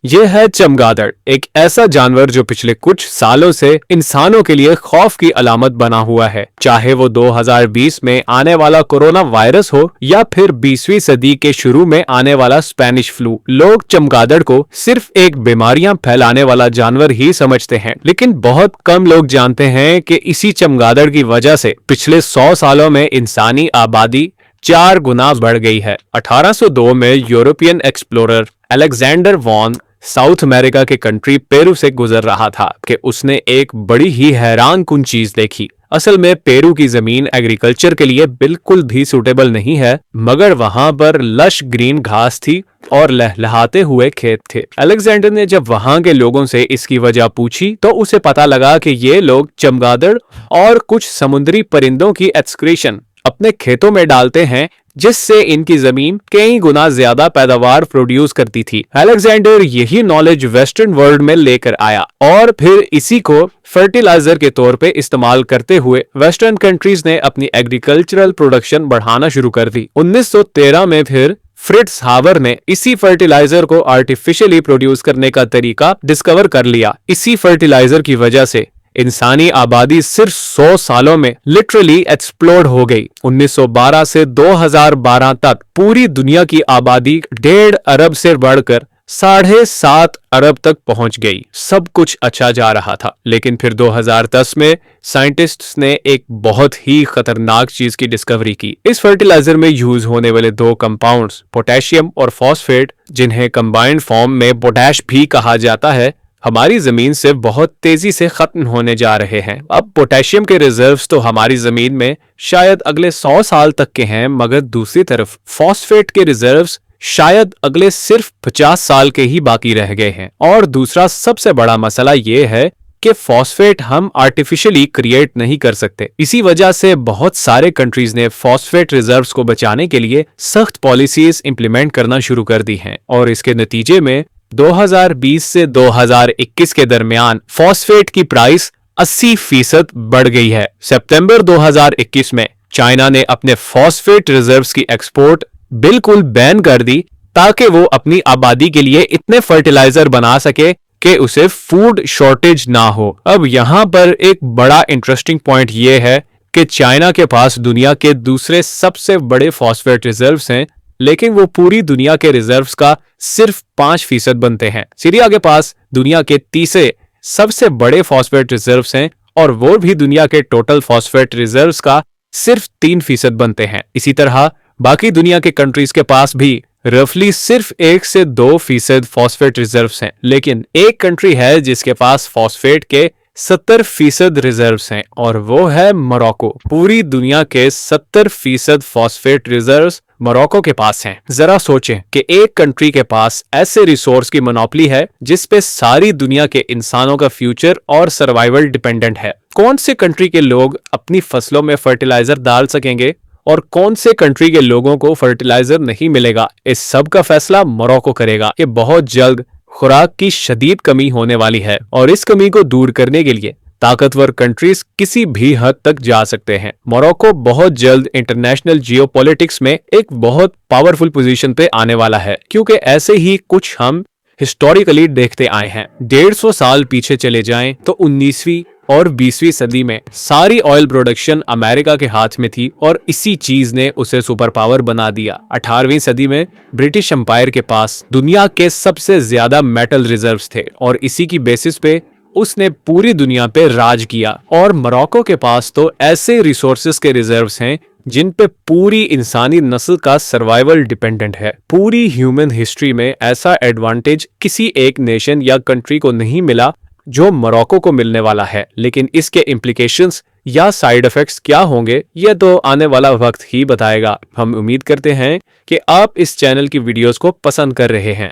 ये है चमगादड़, एक ऐसा जानवर जो पिछले कुछ सालों से इंसानों के लिए खौफ की अलामत बना हुआ है। चाहे वो 2020 में आने वाला कोरोना वायरस हो या फिर 20वीं सदी के शुरू में आने वाला स्पेनिश फ्लू, लोग चमगादड़ को सिर्फ एक बीमारियां फैलाने वाला जानवर ही समझते हैं। लेकिन बहुत कम लोग जानते हैं कि इसी चमगादड़ की वजह से पिछले 100 सालों में इंसानी आबादी 4 गुना बढ़ गई है। 1802 में European explorer Alexander von South America के कंट्री पेरू से गुजर रहा था कि उसने एक बड़ी ही हैरानकुन चीज देखी। असल में पेरू की जमीन एग्रीकल्चर के लिए बिल्कुल भी सूटेबल नहीं है, मगर वहां पर लश ग्रीन घास थी और लहलहाते हुए खेत थे। अलेक्जेंडर ने जब वहां के लोगों से इसकी वजह पूछी तो उसे पता लगा कि ये लोग चमगादड़ और कुछ समुद्री परिंदों की एक्सक्रीशन अपने खेतों में डालते हैं, जिससे इनकी जमीन कई गुना ज्यादा पैदावार प्रोड्यूस करती थी। अलेक्जेंडर यही नॉलेज वेस्टर्न वर्ल्ड में लेकर आया और फिर इसी को फर्टिलाइजर के तौर पे इस्तेमाल करते हुए वेस्टर्न कंट्रीज ने अपनी एग्रीकल्चरल प्रोडक्शन बढ़ाना शुरू कर दी। 1913 में फिर फ्रिट्ज हावर ने इसी फर्टिलाइजर को आर्टिफिशियली प्रोड्यूस करने का तरीका डिस्कवर कर लिया। इसी फर्टिलाइजर की वजह से इंसानी आबादी सिर्फ 100 सालों में लिटरली एक्सप्लोड हो गई। 1912 से 2012 तक पूरी दुनिया की आबादी 1.5 अरब से बढ़कर 7.5 अरब तक पहुंच गई। सब कुछ अच्छा जा रहा था, लेकिन फिर 2010 में साइंटिस्ट्स ने एक बहुत ही खतरनाक चीज की डिस्कवरी की। इस फर्टिलाइजर में यूज होने वाले 2 कंपाउंड्स, पोटेशियम और फॉस्फेट, जिन्हें कंबाइंड फॉर्म में पोटैश भी कहा जाता है, हमारी जमीन से बहुत तेजी से खत्म होने जा रहे हैं। अब पोटेशियम के रिजर्व्स तो हमारी जमीन में शायद अगले 100 साल तक के हैं, मगर दूसरी तरफ फॉस्फेट के रिजर्व्स शायद अगले सिर्फ 50 साल के ही बाकी रह गए हैं। और दूसरा सबसे बड़ा मसला ये है कि फॉस्फेट हम आर्टिफिशियली क्रिएट नहीं कर सकते। इसी वजह से बहुत सारे कंट्रीज ने फॉस्फेट रिजर्व्स को बचाने के लिए सख्त पॉलिसीज इंप्लीमेंट करना शुरू कर दी हैं और इसके नतीजे में 2020 से 2021 के दरमियान फॉस्फेट की प्राइस 80% बढ़ गई है। सितंबर 2021 में चाइना ने अपने फॉस्फेट रिजर्व्स की एक्सपोर्ट बिल्कुल बैन कर दी ताकि वो अपनी आबादी के लिए इतने फर्टिलाइजर बना सके कि उसे फूड शॉर्टेज ना हो। अब यहाँ पर एक बड़ा इंटरेस्टिंग पॉइंट ये है कि चाइना के पास दुनिया के दूसरे सबसे बड़े फॉस्फेट रिजर्व्स हैं, लेकिन वो पूरी दुनिया के रिजर्व्स का सिर्फ 5% बनते हैं। सीरिया के पास दुनिया के तीसरे सबसे बड़े फॉस्फेट रिजर्व्स हैं और वो भी दुनिया के टोटल फॉस्फेट रिजर्व्स का सिर्फ 3% बनते हैं। इसी तरह बाकी दुनिया के कंट्रीज के पास भी रफली सिर्फ 1 से 2% फॉस्फेट रिजर्व्स हैं, लेकिन एक कंट्री है जिसके पास फॉस्फेट के 70% रिजर्व्स हैं और वो है मोरक्को। पूरी दुनिया के 70% फॉस्फेट रिजर्व्स मोरक्को के पास हैं। जरा सोचें कि एक कंट्री के पास ऐसे रिसोर्स की मोनोपोली है जिस पे सारी दुनिया के इंसानों का फ्यूचर और सर्वाइवल डिपेंडेंट है। कौन से कंट्री के लोग अपनी फसलों में फर्टिलाइजर डाल सकेंगे और कौन से कंट्री के लोगों को फर्टिलाइजर नहीं मिलेगा, इस सब का फैसला मोरक्को करेगा। कि बहुत जल्द खुराक की शदीद कमी होने वाली है और इस कमी को दूर करने के लिए ताकतवर कंट्रीज किसी भी हद तक जा सकते हैं। मोरक्को बहुत जल्द इंटरनेशनल जियोपॉलिटिक्स में एक बहुत पावरफुल पोजीशन पे आने वाला है, क्योंकि ऐसे ही कुछ हम हिस्टोरिकली देखते आए हैं। 150 साल पीछे चले जाएं तो 19वीं और 20वीं सदी में सारी ऑयल प्रोडक्शन अमेरिका के हाथ में थी और इसी चीज ने उसे सुपर पावर बना दिया। 18वीं सदी में ब्रिटिश एम्पायर के पास दुनिया के सबसे ज्यादा मेटल रिजर्व्स थे और इसी की बेसिस पे उसने पूरी दुनिया पे राज किया। और मोरक्को के पास तो ऐसे रिसोर्सेज के रिजर्व्स हैं जिन पे पूरी इंसानी नस्ल का सर्वाइवल डिपेंडेंट है। पूरी ह्यूमन हिस्ट्री में ऐसा एडवांटेज किसी एक नेशन या कंट्री को नहीं मिला जो मोरक्को को मिलने वाला है। लेकिन इसके इम्प्लीकेशंस या साइड इफेक्ट्स क्या होंगे ये तो आने वाला वक्त ही बताएगा। हम उम्मीद करते हैं कि आप इस चैनल की वीडियोस को पसंद कर रहे हैं।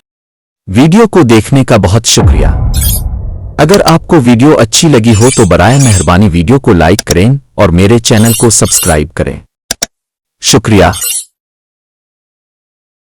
वीडियो को देखने का बहुत शुक्रिया। अगर आपको वीडियो अच्छी लगी हो तो बराए मेहरबानी वीडियो को लाइक करें और मेरे चैनल को सब्सक्राइब करें। शुक्रिया।